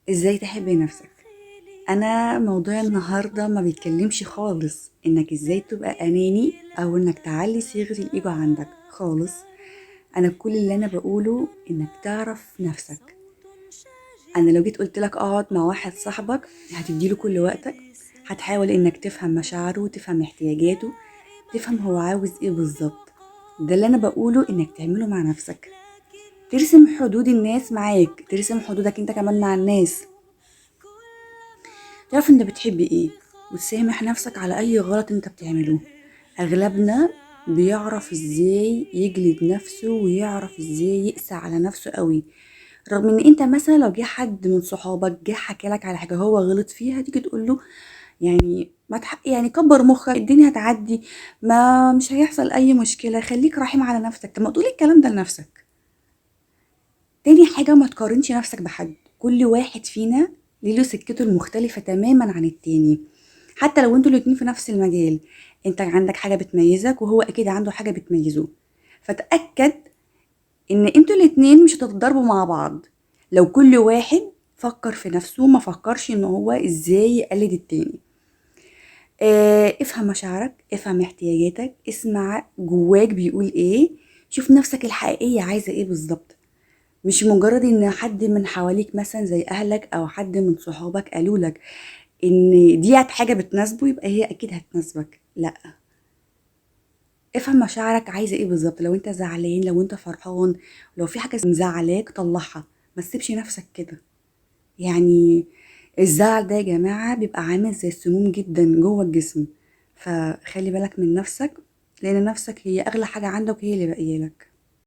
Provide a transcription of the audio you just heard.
ازاي تحبي نفسك؟ انا موضوع النهارده ما بيتكلمش خالص انك ازاي تبقى اناني او انك تعلي صيغة الايجو عندك خالص. انا كل اللي انا بقوله انك تعرف نفسك. انا لو جيت قلت لك اقعد مع واحد صاحبك هتديله كل وقتك، هتحاول انك تفهم مشاعره وتفهم احتياجاته، تفهم هو عاوز ايه بالظبط. ده اللي انا بقوله انك تعمله مع نفسك. ترسم حدود الناس معاك، ترسم حدودك انت كمان مع الناس. تعرف انت بتحبي ايه وتسامح نفسك على اي غلط انت بتعمله. اغلبنا بيعرف ازاي يجلد نفسه ويعرف ازاي يقسى على نفسه قوي، رغم ان انت مثلا لو جه حد من صحابك جه حكى لك على حاجه هو غلط فيها تيجي تقول له يعني ما يعني كبر مخك، الدنيا هتعدي، ما مش هيحصل اي مشكله، خليك رحيم على نفسك. طب ما تقولي الكلام ده لنفسك. تاني حاجة، ما تقارنش نفسك بحد. كل واحد فينا له سكته المختلفة تماما عن التاني. حتى لو انتوا الاتنين في نفس المجال، انت عندك حاجة بتميزك وهو اكيد عنده حاجة بتميزه. فتأكد ان انتوا الاتنين مش هتتضربوا مع بعض لو كل واحد فكر في نفسه، ما فكرش ان هو ازاي يقلد التاني. افهم مشاعرك، افهم احتياجاتك، اسمع جواك بيقول ايه، شوف نفسك الحقيقية عايزة ايه بالظبط. مش مجرد ان حد من حواليك مثلا زي اهلك او حد من صحابك قالوا لك ان دي حاجه بتناسبه يبقى هي اكيد هتناسبك. لا، افهم مشاعرك عايزه ايه بالظبط. لو انت زعلان، لو انت فرحان، لو في حاجه مزعلاك طلعها، ما تسيبش نفسك كده. يعني الزعل ده يا جماعه بيبقى عامل زي السموم جدا جوه الجسم، فخلي بالك من نفسك، لان نفسك هي اغلى حاجه عندك، هي اللي باقيه لك.